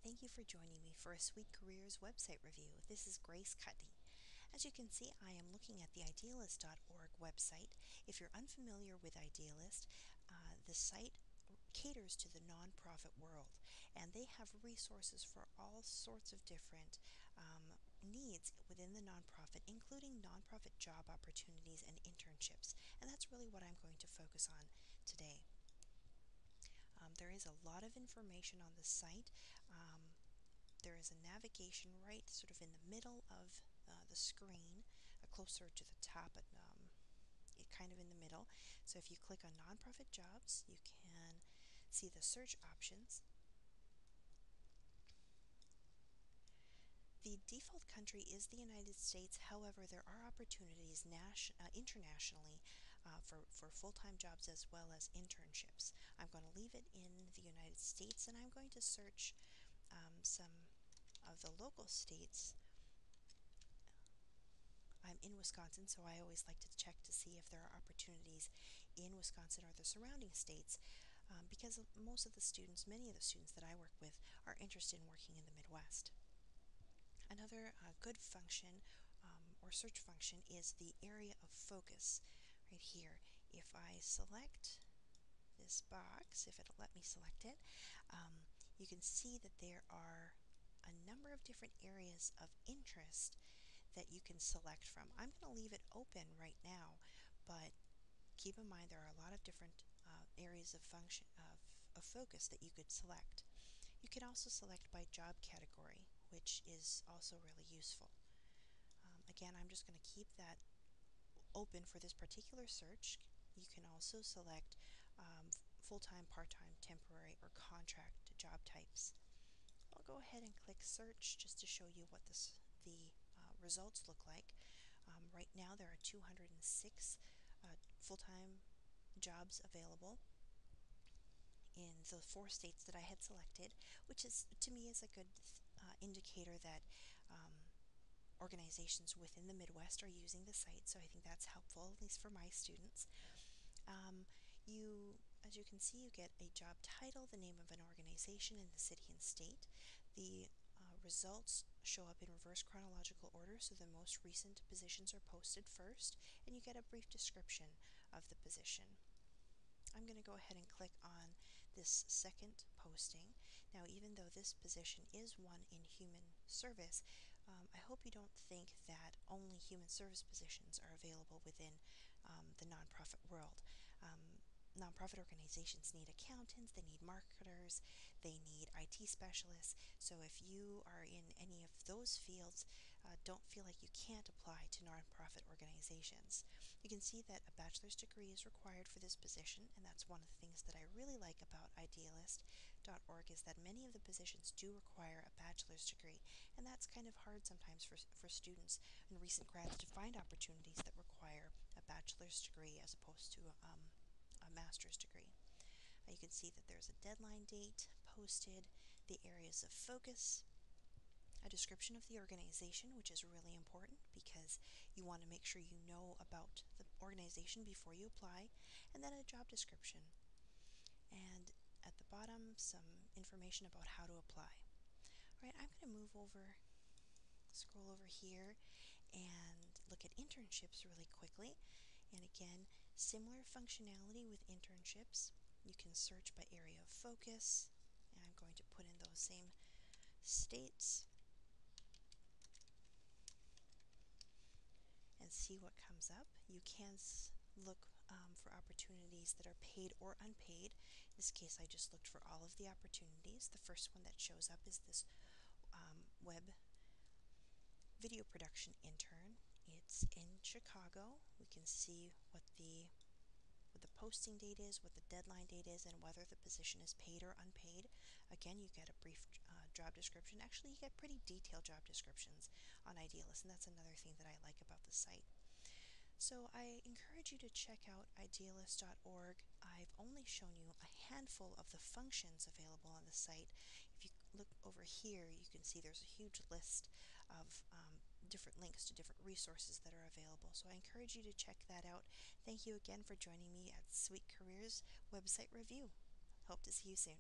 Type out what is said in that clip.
Thank you for joining me for a Sweet Careers website review. This is Grace Cuddy. As you can see, I am looking at the idealist.org website. If you're unfamiliar with Idealist, the site caters to the nonprofit world, and they have resources for all sorts of different needs within the nonprofit, including nonprofit job opportunities and internships. And that's really what I'm going to focus on today. There is a lot of information on the site. There is a navigation right sort of in the middle of the screen, closer to the top, kind of in the middle. So if you click on nonprofit jobs, you can see the search options. The default country is the United States. However, there are opportunities internationally for full-time jobs as well as internships. I'm going to leave it in the United States, and I'm going to search some of the local states. I'm in Wisconsin, so I always like to check to see if there are opportunities in Wisconsin or the surrounding states, because most of the students, many of the students that I work with, are interested in working in the Midwest. Another good function or search function is the area of focus right here. If I select this box, if it'll let me select it, you can see that there are a number of different areas of interest that you can select from. I'm going to leave it open right now, but keep in mind there are a lot of different areas of focus that you could select. You can also select by job category, which is also really useful. Again, I'm just going to keep that open for this particular search. You can also select full-time, part-time, temporary, or contract job types. I'll go ahead and click search just to show you what the results look like. Right now there are 206 full-time jobs available in the 4 states that I had selected, which is, to me, is a good indicator that organizations within the Midwest are using the site, so I think that's helpful, at least for my students. As you can see, you get a job title, the name of an organization, and the city and state. The results show up in reverse chronological order, so the most recent positions are posted first, and you get a brief description of the position. I'm going to go ahead and click on this second posting. Now, even though this position is one in human service, I hope you don't think that only human service positions are available within the nonprofit world. Nonprofit organizations need accountants, they need marketers, they need IT specialists. So if you are in any of those fields, don't feel like you can't apply to nonprofit organizations. You can see that a bachelor's degree is required for this position, and that's one of the things that I really like about Idealist.org, is that many of the positions do require a bachelor's degree, and that's kind of hard sometimes for students and recent grads to find opportunities that require a bachelor's degree as opposed to a master's degree. You can see that there's a deadline date posted, the areas of focus, a description of the organization, which is really important because you want to make sure you know about the organization before you apply, and then a job description. And at the bottom, some information about how to apply. All right, I'm going to scroll over here and look at internships really quickly. And again, similar functionality with internships. You can search by area of focus, and I'm going to put in those same states and see what comes up. You can look for opportunities that are paid or unpaid. In this case, I just looked for all of the opportunities. The first one that shows up is this web video production intern. It's in Chicago. We can see what the posting date is, what the deadline date is, and whether the position is paid or unpaid. Again, you get a brief job description. Actually, you get pretty detailed job descriptions on Idealist, and that's another thing that I like about the site. So I encourage you to check out idealist.org. I've only shown you a handful of the functions available on the site. If you look over here, you can see there's a huge list of different links to different resources that are available. So I encourage you to check that out. Thank you again for joining me at Sweet Careers website review. Hope to see you soon.